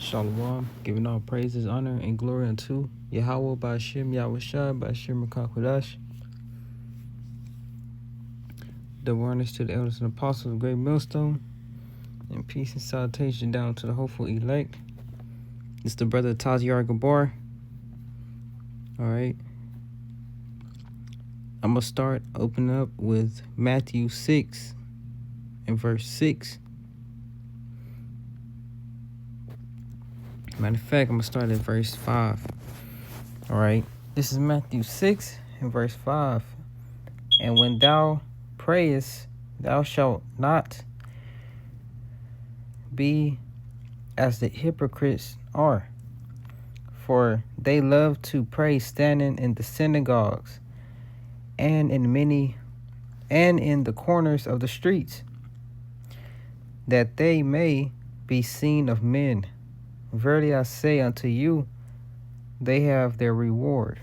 Shalom, giving all praises, honor, and glory unto Yahweh by Hashem, Yahweh Shai, by Hashem Rakakwadash. The awareness to the elders and apostles of Great Millstone, and peace and salutation down to the hopeful elect. It's the brother Tazyar Gabar. Alright. I'm going to start opening up with Matthew 6 and verse 6. Matter of fact, I'm going to start at verse 5. Alright. This is Matthew 6 and verse 5. And when thou prayest, thou shalt not be as the hypocrites are, for they love to pray standing in the synagogues and in the corners of the streets, that they may be seen of men. Verily I say unto you, they have their reward.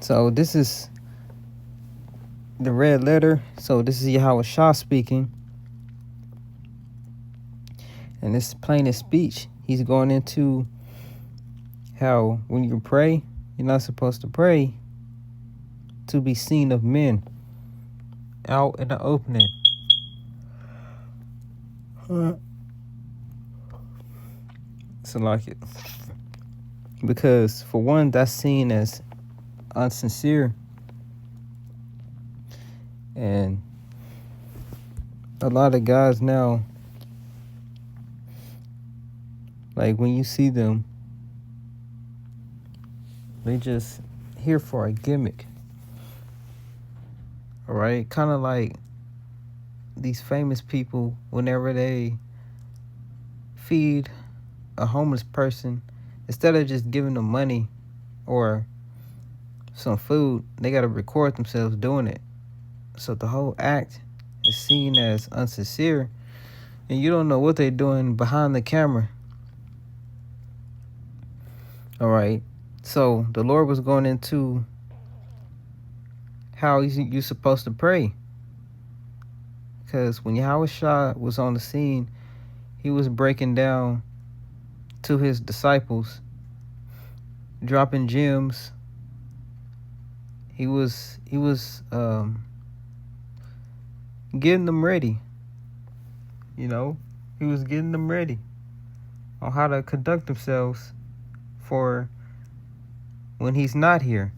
So this is the red letter. So this is Yahweh Shah speaking. And this is plain as speech. He's going into how when you pray, you're not supposed to pray to be seen of men out in the opening. So like it. Because for one, that's seen as unsincere. And a lot of guys now, like when you see them, they just here for a gimmick. Alright? Kind of like these famous people, whenever they feed a homeless person, instead of just giving them money or some food, they got to record themselves doing it. So the whole act is seen as unsincere, and you don't know what they're doing behind the camera. All right. So the Lord was going into how you're supposed to pray. Because when Yahweh Shah was on the scene, he was breaking down to his disciples, dropping gems. He was getting them ready. You know, he was getting them ready on how to conduct themselves for when he's not here.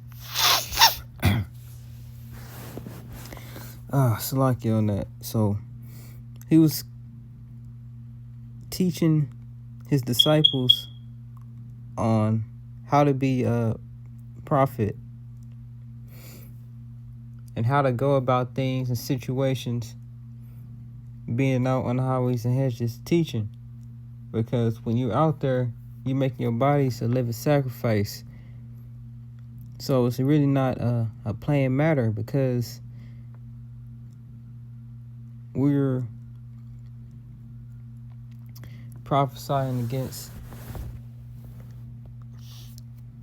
Salaki on that. So he was teaching his disciples on how to be a prophet and how to go about things and situations, being out on the highways and hedges teaching. Because when you're out there, you're making your bodies a living sacrifice. So it's really not a playing matter, because we're prophesying against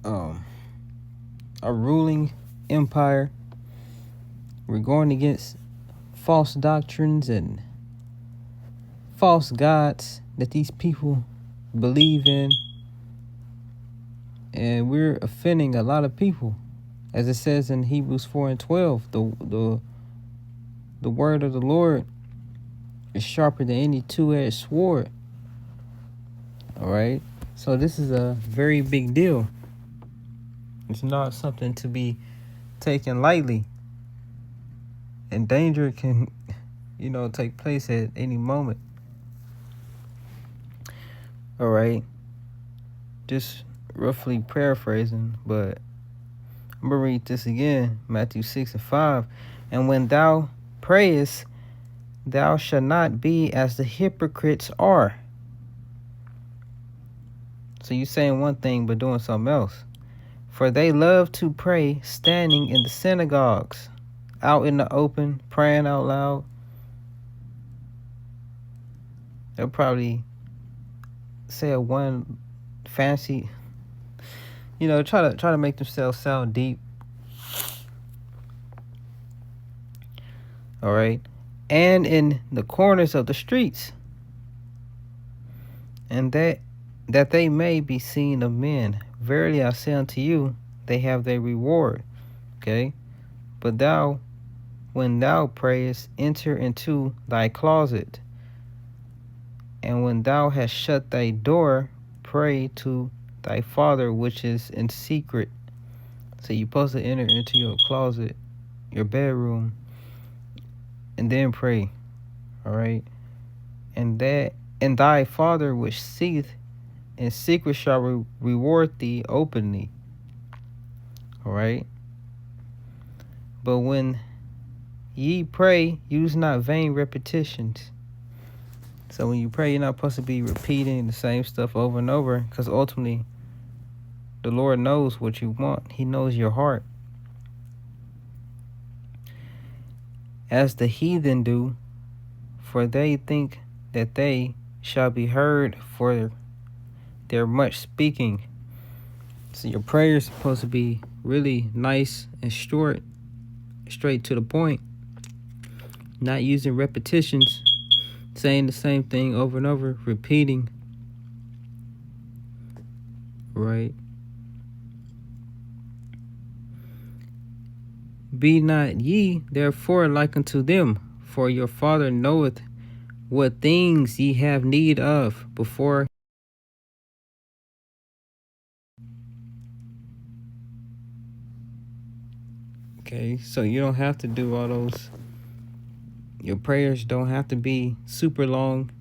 a ruling empire. We're going against false doctrines and false gods that these people believe in. And we're offending a lot of people. As it says in Hebrews 4 and 12, the word of the Lord is sharper than any two-edged sword. All right? So this is a very big deal. It's not something to be taken lightly. And danger can, take place at any moment. All right? Just roughly paraphrasing, but I'm going to read this again. Matthew 6 and 5. And when thou prayest, thou shalt not be as the hypocrites are. So you saying one thing but doing something else. For they love to pray standing in the synagogues, out in the open, praying out loud. They'll probably say a one fancy, try to make themselves sound deep. All right. And in the corners of the streets. and that they may be seen of men. Verily I say unto you, they have their reward. Okay? But thou, when thou prayest, enter into thy closet, and when thou hast shut thy door, pray to thy Father which is in secret. So you're supposed to enter into your closet, your bedroom, and then pray. All right? And thy Father which seeth in secret shall reward thee openly. All right? But when ye pray, use not vain repetitions. So when you pray, you're not supposed to be repeating the same stuff over and over, because ultimately the Lord knows what you want. He knows your heart. As the heathen do, for they think that they shall be heard for their much speaking. So your prayer is supposed to be really nice and short, straight to the point, not using repetitions, saying the same thing over and over, repeating. Right? Be not ye therefore like unto them, for your Father knoweth what things ye have need of before. Okay, so you don't have to do all those. Your prayers don't have to be super long.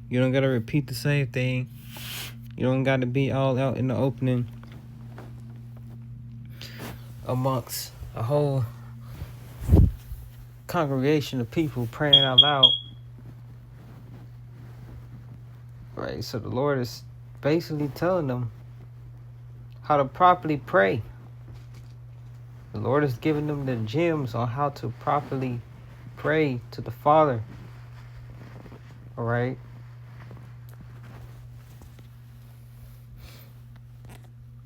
You don't got to repeat the same thing. You don't got to be all out in the opening amongst a whole congregation of people praying out loud. Right, so the Lord is basically telling them how to properly pray. The Lord is giving them the gems on how to properly pray to the Father. All right.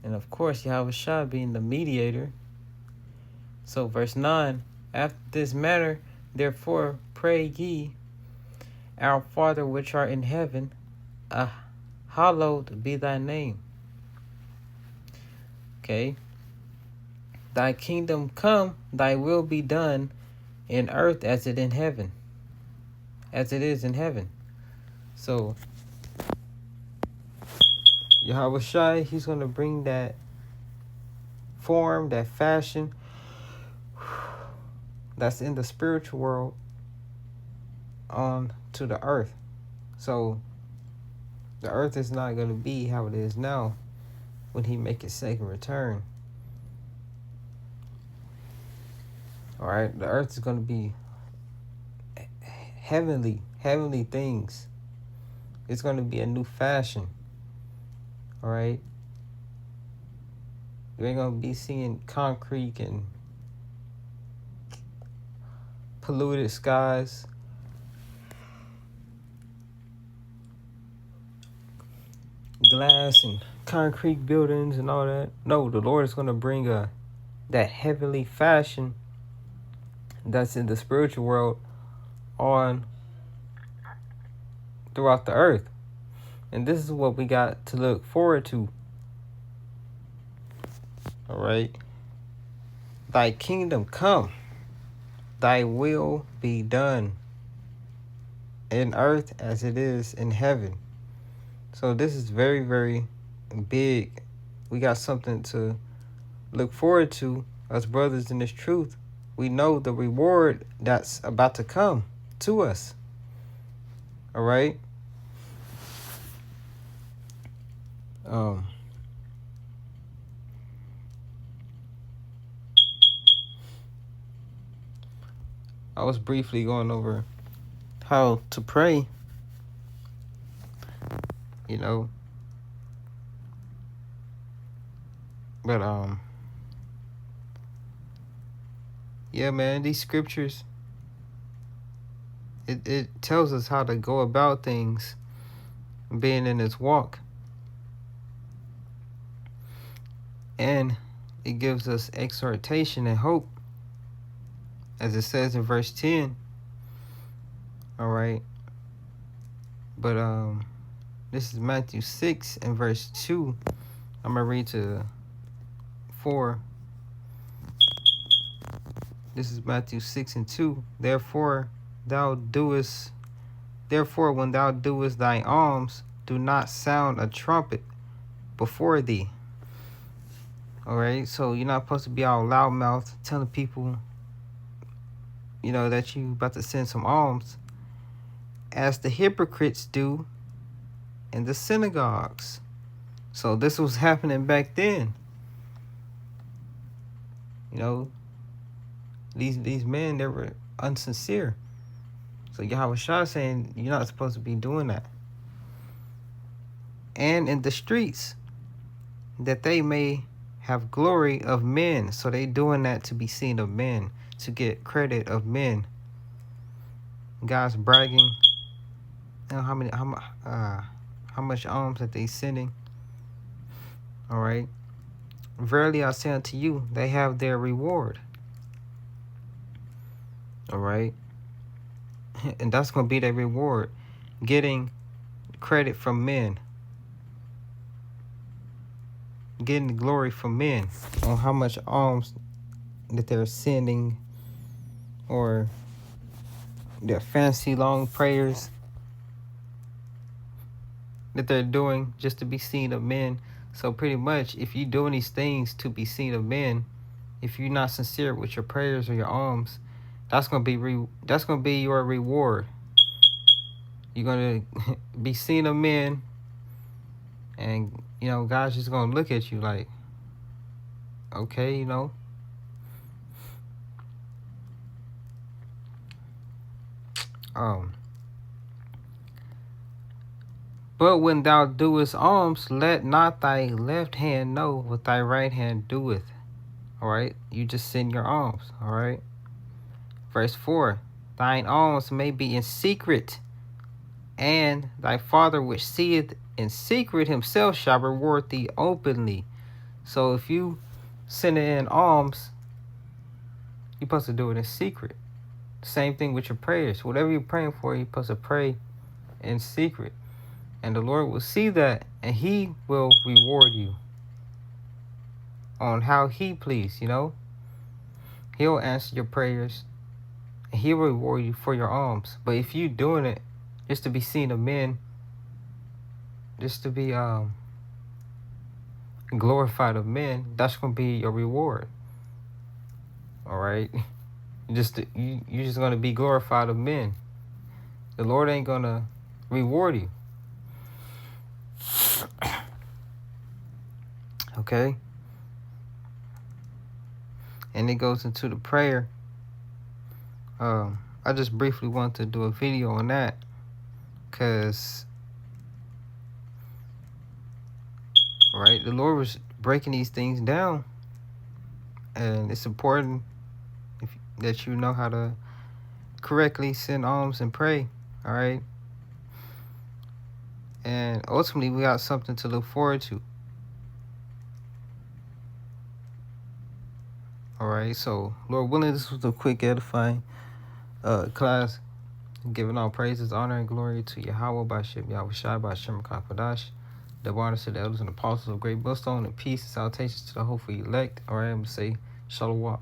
And of course, Yahweh Shah being the mediator. So verse 9, after this manner, therefore pray ye, our Father which art in heaven, hallowed be thy name. Okay. Thy kingdom come, thy will be done in earth as it in heaven. As it is in heaven. So Yahweh Shai, he's going to bring that form, that fashion that's in the spiritual world on to the earth. So the earth is not going to be how it is now when he make his second return. All right, the earth is going to be heavenly things. It's going to be a new fashion. All right, you ain't going to be seeing concrete and polluted skies. Glass and concrete buildings and all that. No, the Lord is going to bring that heavenly fashion that's in the spiritual world on throughout the earth. And this is what we got to look forward to. All right. Thy kingdom come, thy will be done in earth as it is in heaven. So this is very, very big. We got something to look forward to, us brothers in this truth. We know the reward that's about to come to us. All right. I was briefly going over how to pray, you know, but yeah, man, these scriptures, it tells us how to go about things being in this walk. And it gives us exhortation and hope, as it says in verse 10. All right. But This is Matthew 6 and verse 2. I'm going to read to 4. This is Matthew 6 and 2. Therefore, when thou doest thy alms, do not sound a trumpet before thee. Alright, so you're not supposed to be all loudmouth telling people, that you about to send some alms, as the hypocrites do in the synagogues. So this was happening back then. These men, they were unsincere. So Yahweh Shah saying you're not supposed to be doing that. And in the streets, that they may have glory of men. So they doing that to be seen of men, to get credit of men. Guys bragging, how much alms that they sending. All right. Verily I say unto you, they have their reward. All right. And that's going to be their reward, getting credit from men, getting the glory from men on how much alms that they're sending, or their fancy long prayers that they're doing just to be seen of men. So pretty much, if you're doing these things to be seen of men, if you're not sincere with your prayers or your alms, that's gonna be your reward. You're gonna be seen of men, and God's just gonna look at you like, okay, But when thou doest alms, let not thy left hand know what thy right hand doeth. All right, you just send your alms. All right. Verse 4, thine alms may be in secret, and thy Father which seeth in secret himself shall reward thee openly. So if you send in alms, you're supposed to do it in secret. Same thing with your prayers. Whatever you're praying for, you're supposed to pray in secret. And the Lord will see that, and he will reward you on how he please, He'll answer your prayers, and he will reward you for your alms. But if you doing it just to be seen of men, just to be glorified of men, that's going to be your reward. All right? You're just going to be glorified of men. The Lord ain't going to reward you. Okay? And it goes into the prayer. I just briefly want to do a video on that, because the Lord was breaking these things down, and it's important that you know how to correctly send alms and pray. All right. And ultimately, we got something to look forward to. All right. So, Lord willing, this was a quick edifying class, giving all praises, honor, and glory to Yahweh, Bashim, Yahweh Shai, Bashim, Kakadash, the honors to the elders and apostles of Great Millstone, and peace and salutations to the hopeful elect. All right, I'm going to say, Shalom.